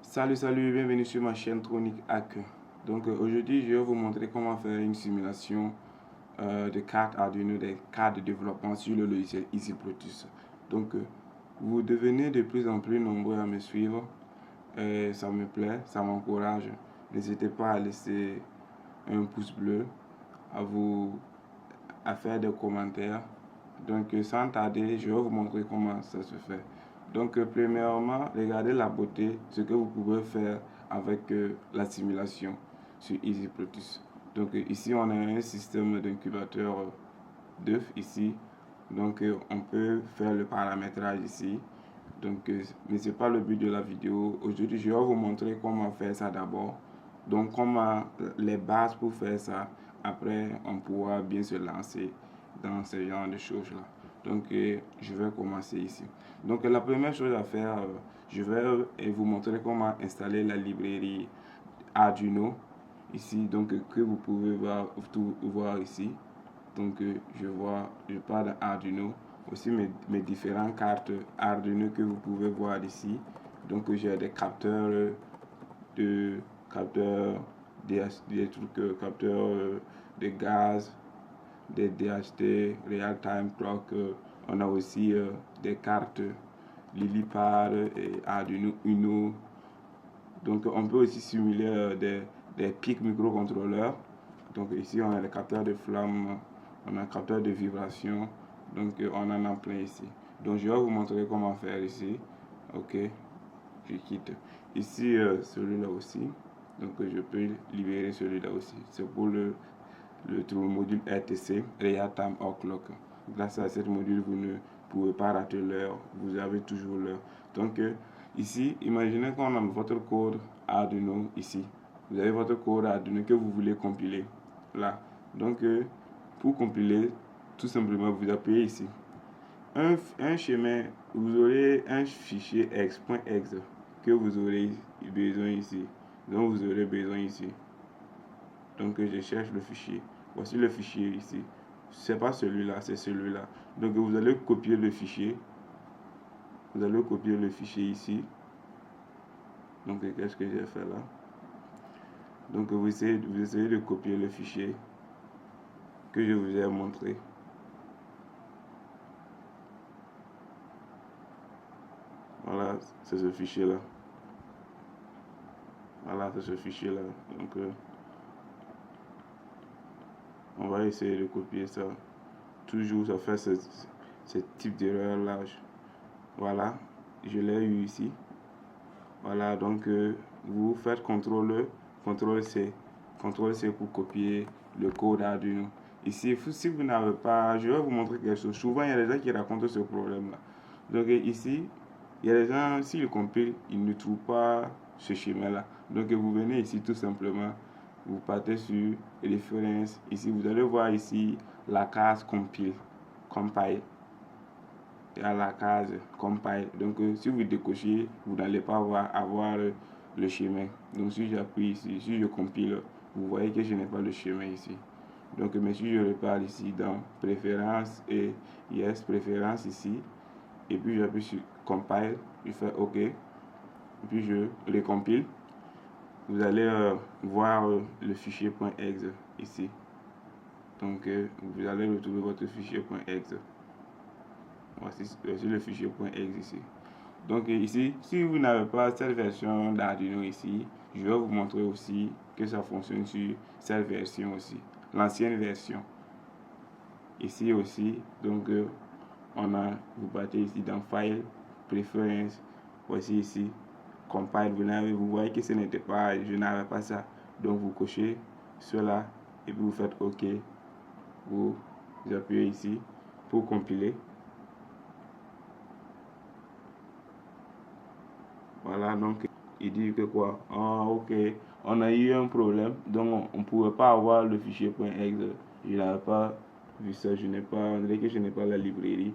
Salut, bienvenue sur ma chaîne Tronic Hack. Donc aujourd'hui, je vais vous montrer comment faire une simulation de cartes Arduino, des cartes de développement sur le logiciel EasyProtus. Donc vous devenez de plus en plus nombreux à me suivre. Ça me plaît, ça m'encourage. N'hésitez pas à laisser un pouce bleu, à faire des commentaires. Donc sans tarder, je vais vous montrer comment ça se fait. Donc premièrement, regardez la beauté, ce que vous pouvez faire avec la simulation sur EasyProtus. Donc ici on a un système d'incubateur d'œufs ici. Donc on peut faire le paramétrage ici. Donc mais c'est pas le but de la vidéo. Aujourd'hui je vais vous montrer comment faire ça d'abord. Donc comment les bases pour faire ça. Après on pourra bien se lancer dans ce genre de choses là. Donc je vais commencer ici. Donc la première chose à faire, je vais vous montrer comment installer la librairie Arduino ici, donc que vous pouvez voir ici. Donc je pars dans Arduino, aussi mes différentes cartes Arduino que vous pouvez voir ici. Donc j'ai des capteurs capteurs des trucs capteurs de gaz, des DHT, Real Time Clock. On a aussi des cartes Lilipad et Arduino Uno. Donc on peut aussi simuler des pics microcontrôleurs. Donc ici on a les capteurs de flamme, on a un capteur de vibration. Donc on en a plein ici. Donc je vais vous montrer comment faire ici. Ok, je quitte. Ici celui-là aussi. Donc je peux libérer celui-là aussi. C'est pour le module RTC, Real Time Clock. Grâce à ce module, vous ne pouvez pas rater l'heure, vous avez toujours l'heure. Donc ici, imaginez qu'on a votre code Arduino ici. Vous avez votre code Arduino que vous voulez compiler là. Donc pour compiler, tout simplement vous appuyez ici. Un chemin, vous aurez un fichier x.exe que vous aurez besoin ici. Donc vous aurez besoin ici. Donc je cherche le fichier. Voici le fichier ici. C'est pas celui-là, c'est celui-là. Donc vous allez copier le fichier. Vous allez copier le fichier ici. Donc qu'est-ce que j'ai fait là? Donc vous essayez de copier le fichier que je vous ai montré. Voilà, c'est ce fichier-là. Voilà, c'est ce fichier-là. Donc on va essayer de copier ça. Toujours ça fait ce type d'erreur là. Voilà, je l'ai eu ici. Voilà, donc vous faites CTRL C, CTRL C pour copier le code Arduino. Ici, si vous n'avez pas, je vais vous montrer quelque chose. Souvent, il y a des gens qui racontent ce problème-là. Donc ici, il y a des gens, s'ils compilent, ils ne trouvent pas ce schéma-là. Donc vous venez ici tout simplement, vous partez sur référence. Ici, vous allez voir ici la case compile. À la case compile. Donc si vous décochez, vous n'allez pas avoir le chemin. Donc si j'appuie ici, si je compile, vous voyez que je n'ai pas le chemin ici. Donc mais si je repars ici dans préférences et yes, préférences ici, et puis j'appuie sur compile, je fais OK, et puis je recompile, vous allez voir le fichier .exe ici. Donc vous allez retrouver votre fichier .exe. Voici le fichier .exe ici. Donc ici, si vous n'avez pas cette version d'Arduino ici, je vais vous montrer aussi que ça fonctionne sur cette version aussi, l'ancienne version. Ici aussi, donc vous partez ici dans File, Préférences, voici ici, Compile, vous voyez que ce n'était pas, je n'avais pas ça. Donc vous cochez cela et puis vous faites OK, vous appuyez ici pour compiler. Voilà, donc il dit que quoi? Ah, ok, on a eu un problème, donc on ne pouvait pas avoir le fichier .exe. Je n'avais pas vu ça, on dirait que je n'ai pas la librairie.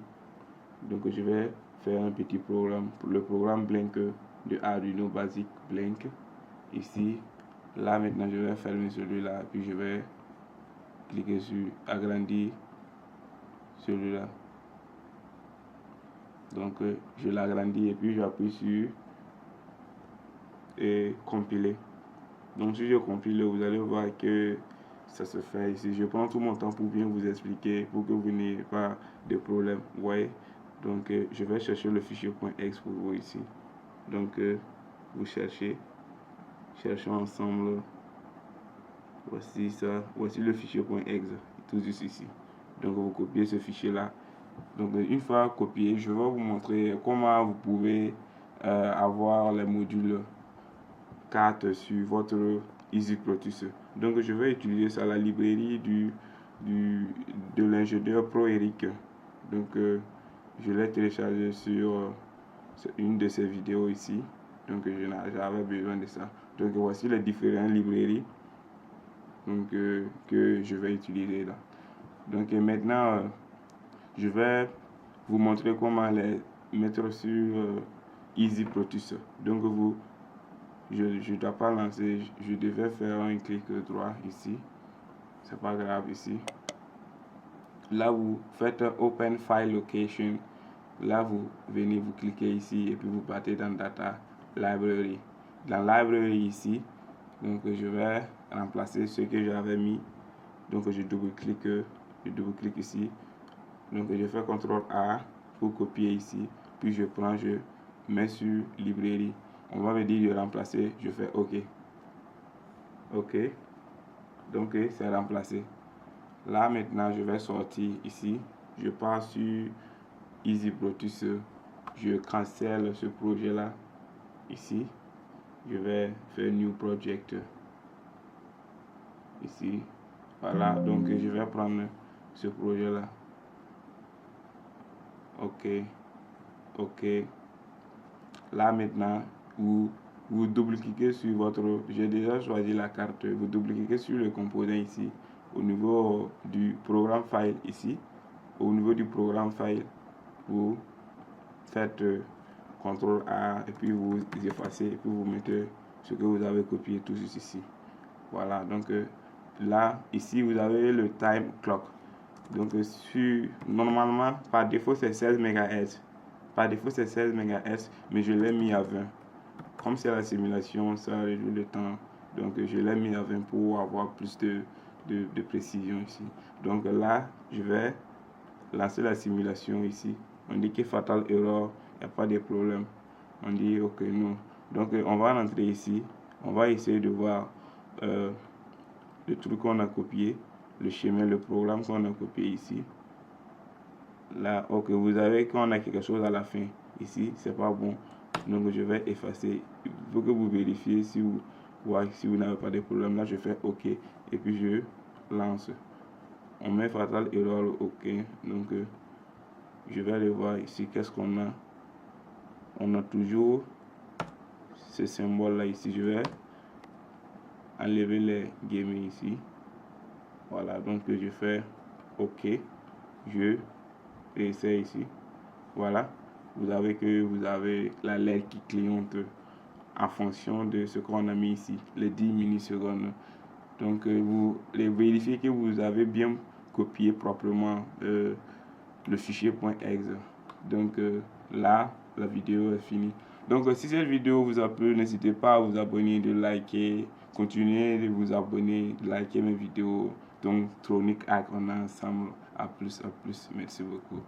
Donc je vais faire un petit programme, pour le programme Blink de Arduino Basic Blink. Ici, là maintenant je vais fermer celui-là, puis je vais cliquer sur agrandir celui-là. Donc je l'agrandis et puis j'appuie sur et compiler. Donc si je compile, vous allez voir que ça se fait ici. Je prends tout mon temps pour bien vous expliquer, pour que vous n'ayez pas de problème. Vous voyez? Donc je vais chercher le fichier .exe pour vous ici. Donc vous cherchez cherchons ensemble. Voici ça, voici le fichier .exe, tout juste ici. Donc vous copiez ce fichier là. Donc une fois copié, je vais vous montrer comment vous pouvez avoir les modules cartes sur votre EasyProTools. Donc je vais utiliser ça, la librairie de l'ingénieur Pro Eric. Donc je l'ai téléchargé sur une de ces vidéos ici. Donc j'avais besoin de ça. Donc voici les différentes librairies donc, que je vais utiliser là. Donc maintenant je vais vous montrer comment les mettre sur EasyProTools. Donc je ne dois pas lancer, je devais faire un clic droit ici, c'est pas grave ici. Là vous faites Open File Location, là vous venez, vous cliquez ici et puis vous partez dans Data Library. Dans Library ici, donc je vais remplacer ce que j'avais mis, donc je double-clique ici, donc je fais CTRL A pour copier ici, puis je prends, je mets sur librairie. On va me dire de remplacer, je fais OK. OK. Donc c'est remplacé. Là maintenant je vais sortir ici, je pars sur EasyProTools, je cancelle ce projet là ici, je vais faire New Project ici. Voilà, donc je vais prendre ce projet là. OK. OK. Là maintenant vous double-cliquez sur votre, j'ai déjà choisi la carte, vous double-cliquez sur le composant ici au niveau du programme file ici. Au niveau du programme file, vous faites CTRL A et puis vous effacez et puis vous mettez ce que vous avez copié tout juste ici. Voilà, donc là ici vous avez le time clock. Donc normalement par défaut c'est 16 MHz. Par défaut c'est 16 MHz, mais je l'ai mis à 20. Comme c'est la simulation, ça réduit le temps. Donc je l'ai mis à 20 pour avoir plus de précision ici. Donc là, je vais lancer la simulation ici. On dit que fatal error, il n'y a pas de problème. On dit ok, non. Donc on va rentrer ici. On va essayer de voir le truc qu'on a copié, le schéma, le programme qu'on a copié ici. Là, ok, vous avez qu'on a quelque chose à la fin. Ici, c'est pas bon. Donc je vais effacer. Il faut que vous vérifiez si vous n'avez pas de problème. Là, je fais OK et puis je lance. On met fatal error OK. Donc je vais aller voir ici qu'est-ce qu'on a. On a toujours ce symbole là ici. Je vais enlever les guillemets ici. Voilà, donc je fais OK. Je réessaye ici. Voilà. Vous avez la lettre qui clignote en fonction de ce qu'on a mis ici, les 10 millisecondes. Donc vous vérifiez que vous avez bien copié proprement le fichier .exe. Donc là, la vidéo est finie. Donc si cette vidéo vous a plu, n'hésitez pas à vous abonner, de liker, continuez de vous abonner, de liker mes vidéos. Donc Tronic Hack, on est ensemble. À plus, merci beaucoup.